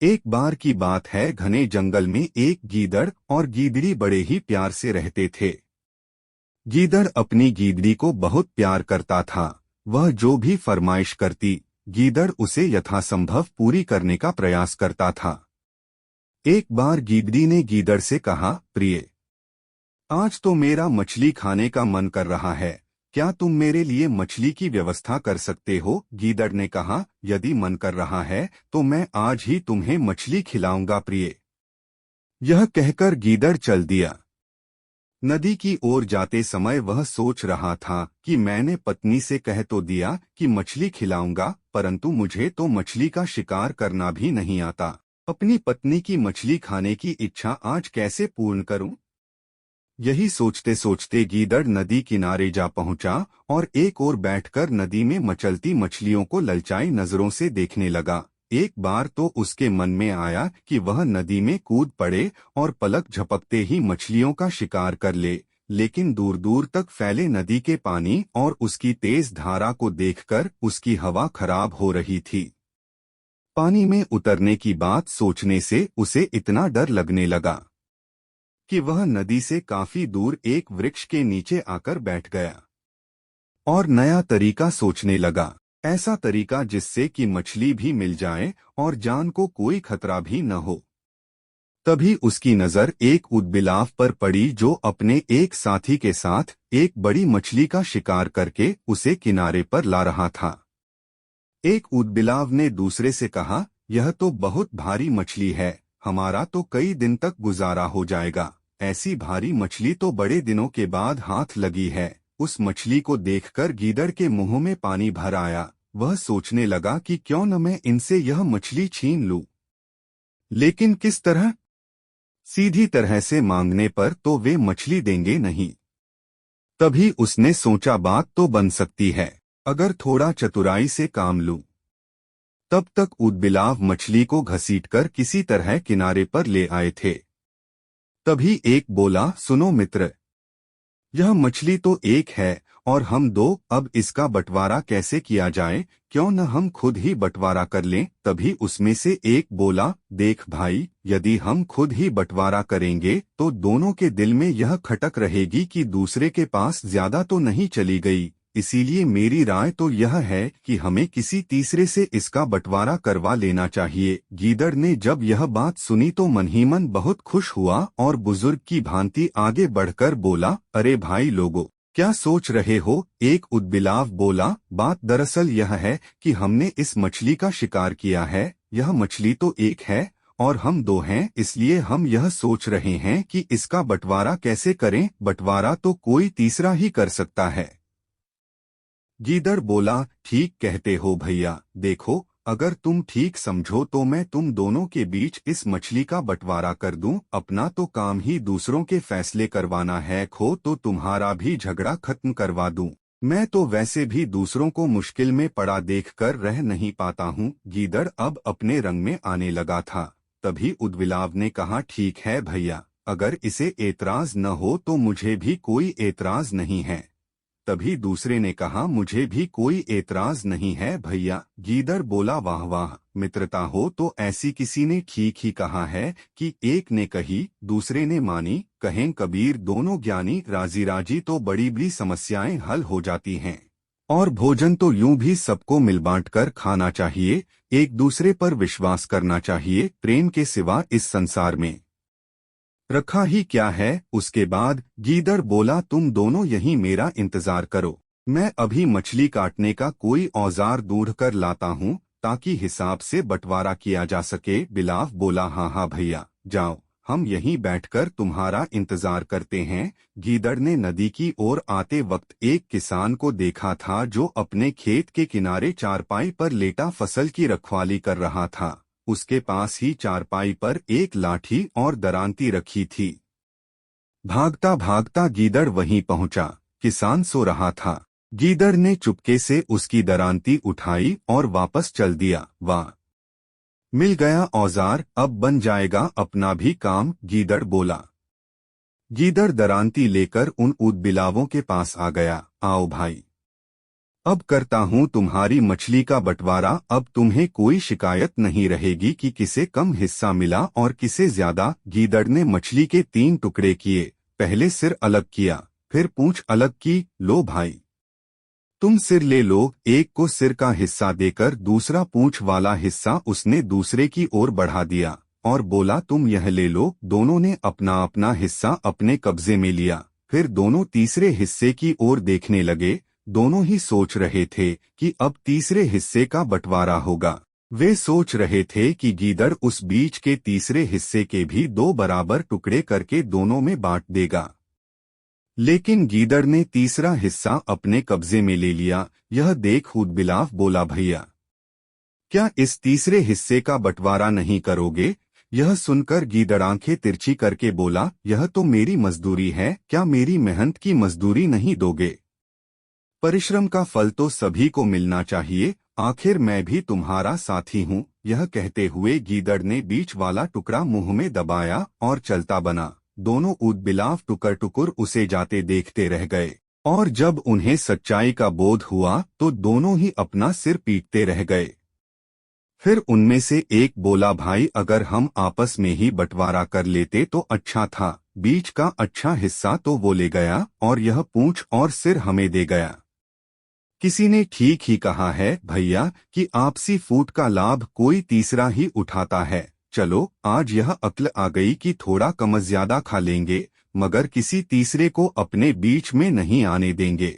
एक बार की बात है, घने जंगल में एक गीदड़ और गीदड़ी बड़े ही प्यार से रहते थे। गीदड़ अपनी गीदड़ी को बहुत प्यार करता था। वह जो भी फरमाइश करती, गीदड़ उसे यथासंभव पूरी करने का प्रयास करता था। एक बार गीदड़ी ने गीदड़ से कहा, प्रिय, आज तो मेरा मछली खाने का मन कर रहा है। क्या तुम मेरे लिए मछली की व्यवस्था कर सकते हो? गीदड़ ने कहा, यदि मन कर रहा है तो मैं आज ही तुम्हें मछली खिलाऊंगा प्रिय। यह कहकर गीदड़ चल दिया। नदी की ओर जाते समय वह सोच रहा था कि मैंने पत्नी से कह तो दिया कि मछली खिलाऊंगा, परंतु मुझे तो मछली का शिकार करना भी नहीं आता। अपनी पत्नी की मछली खाने की इच्छा आज कैसे पूर्ण करूं? यही सोचते सोचते गीदड़ नदी किनारे जा पहुंचा और एक ओर बैठकर नदी में मचलती मछलियों को ललचाई नजरों से देखने लगा। एक बार तो उसके मन में आया कि वह नदी में कूद पड़े और पलक झपकते ही मछलियों का शिकार कर ले, लेकिन दूर दूर तक फैले नदी के पानी और उसकी तेज धारा को देखकर उसकी हवा खराब हो रही थी। पानी में उतरने की बात सोचने से उसे इतना डर लगने लगा कि वह नदी से काफी दूर एक वृक्ष के नीचे आकर बैठ गया और नया तरीका सोचने लगा। ऐसा तरीका जिससे कि मछली भी मिल जाए और जान को कोई खतरा भी न हो। तभी उसकी नजर एक ऊदबिलाव पर पड़ी जो अपने एक साथी के साथ एक बड़ी मछली का शिकार करके उसे किनारे पर ला रहा था। एक ऊदबिलाव ने दूसरे से कहा, यह तो बहुत भारी मछली है, हमारा तो कई दिन तक गुजारा हो जाएगा। ऐसी भारी मछली तो बड़े दिनों के बाद हाथ लगी है। उस मछली को देखकर गीदड़ के मुंह में पानी भर आया। वह सोचने लगा कि क्यों न मैं इनसे यह मछली छीन लूं। लेकिन किस तरह? सीधी तरह से मांगने पर तो वे मछली देंगे नहीं। तभी उसने सोचा, बात तो बन सकती है, अगर थोड़ा चतुराई से काम लूं। तब तक ऊदबिलाव मछली को घसीटकर किसी तरह किनारे पर ले आए थे। तभी एक बोला, सुनो मित्र, यह मछली तो एक है और हम दो, अब इसका बंटवारा कैसे किया जाए? क्यों न हम खुद ही बंटवारा कर लें? तभी उसमें से एक बोला, देख भाई, यदि हम खुद ही बंटवारा करेंगे तो दोनों के दिल में यह खटक रहेगी कि दूसरे के पास ज्यादा तो नहीं चली गई। इसीलिए मेरी राय तो यह है कि हमें किसी तीसरे से इसका बंटवारा करवा लेना चाहिए। गीदड़ ने जब यह बात सुनी तो मन ही मन बहुत खुश हुआ और बुजुर्ग की भांति आगे बढ़कर बोला, अरे भाई लोगों, क्या सोच रहे हो? एक ऊदबिलाव बोला, बात दरअसल यह है कि हमने इस मछली का शिकार किया है। यह मछली तो एक है और हम दो हैं, इसलिए हम यह सोच रहे हैं कि इसका बंटवारा कैसे करें। बंटवारा तो कोई तीसरा ही कर सकता है। गीदड़ बोला, ठीक कहते हो भैया, देखो, अगर तुम ठीक समझो तो मैं तुम दोनों के बीच इस मछली का बंटवारा कर दूं। अपना तो काम ही दूसरों के फैसले करवाना है, खो तो तुम्हारा भी झगड़ा खत्म करवा दूं। मैं तो वैसे भी दूसरों को मुश्किल में पड़ा देखकर रह नहीं पाता हूँ। गीदड़ अब अपने रंग में आने लगा था। तभी ऊदबिलाव ने कहा, ठीक है भैया, अगर इसे एतराज न हो तो मुझे भी कोई एतराज नहीं है। तभी दूसरे ने कहा, मुझे भी कोई एतराज नहीं है भैया। गीदड़ बोला, वाह वाह, मित्रता हो तो ऐसी किसी ने ठीक ही कहा है कि एक ने कही दूसरे ने मानी, कहें कबीर दोनों ज्ञानी, राजी राजी तो बड़ी बड़ी समस्याएं हल हो जाती हैं। और भोजन तो यूं भी सबको मिल बांट कर खाना चाहिए, एक दूसरे पर विश्वास करना चाहिए। प्रेम के सिवा इस संसार में रखा ही क्या है? उसके बाद गीदड़ बोला, तुम दोनों यहीं मेरा इंतजार करो, मैं अभी मछली काटने का कोई औजार ढूंढ कर लाता हूँ ताकि हिसाब से बंटवारा किया जा सके। बिलाव बोला, हाँ हाँ भैया, जाओ, हम यहीं बैठकर तुम्हारा इंतजार करते हैं। गीदड़ ने नदी की ओर आते वक्त एक किसान को देखा था जो अपने खेत के किनारे चारपाई पर लेटा फसल की रखवाली कर रहा था। उसके पास ही चारपाई पर एक लाठी और दरांती रखी थी। भागता भागता गीदड़ वहीं पहुंचा। किसान सो रहा था। गीदड़ ने चुपके से उसकी दरांती उठाई और वापस चल दिया। वाह, मिल गया औजार, अब बन जाएगा अपना भी काम, गीदड़ बोला। गीदड़ दरांती लेकर उन ऊदबिलावों के पास आ गया। आओ भाई, अब करता हूँ तुम्हारी मछली का बंटवारा। अब तुम्हें कोई शिकायत नहीं रहेगी कि किसे कम हिस्सा मिला और किसे ज्यादा। गीदड़ ने मछली के 3 टुकड़े किए। पहले सिर अलग किया, फिर पूंछ अलग की। लो भाई, तुम सिर ले लो। एक को सिर का हिस्सा देकर दूसरा पूंछ वाला हिस्सा उसने दूसरे की ओर बढ़ा दिया और बोला, तुम यह ले लो। दोनों ने अपना अपना हिस्सा अपने कब्जे में लिया। फिर दोनों तीसरे हिस्से की ओर देखने लगे। दोनों ही सोच रहे थे कि अब तीसरे हिस्से का बंटवारा होगा। वे सोच रहे थे कि गीदड़ उस बीच के तीसरे हिस्से के भी 2 बराबर टुकड़े करके दोनों में बांट देगा। लेकिन गीदड़ ने तीसरा हिस्सा अपने कब्जे में ले लिया। यह देख ऊदबिलाव बोला, भैया, क्या इस तीसरे हिस्से का बंटवारा नहीं करोगे? यह सुनकर गीदड़ आंखें तिरछी करके बोला, यह तो मेरी मजदूरी है, क्या मेरी मेहनत की मजदूरी नहीं दोगे? परिश्रम का फल तो सभी को मिलना चाहिए। आखिर मैं भी तुम्हारा साथी हूँ। यह कहते हुए गीदड़ ने बीच वाला टुकड़ा मुंह में दबाया और चलता बना। दोनों ऊदबिलाव टुकर टुकुर उसे जाते देखते रह गए और जब उन्हें सच्चाई का बोध हुआ तो दोनों ही अपना सिर पीटते रह गए। फिर उनमें से एक बोला, भाई, अगर हम आपस में ही बंटवारा कर लेते तो अच्छा था। बीच का अच्छा हिस्सा तो वो ले गया और यह पूंछ और सिर हमें दे गया। किसी ने ठीक ही कहा है भैया कि आपसी फूट का लाभ कोई तीसरा ही उठाता है। चलो, आज यह अक्ल आ गई कि थोड़ा कम ज्यादा खा लेंगे, मगर किसी तीसरे को अपने बीच में नहीं आने देंगे।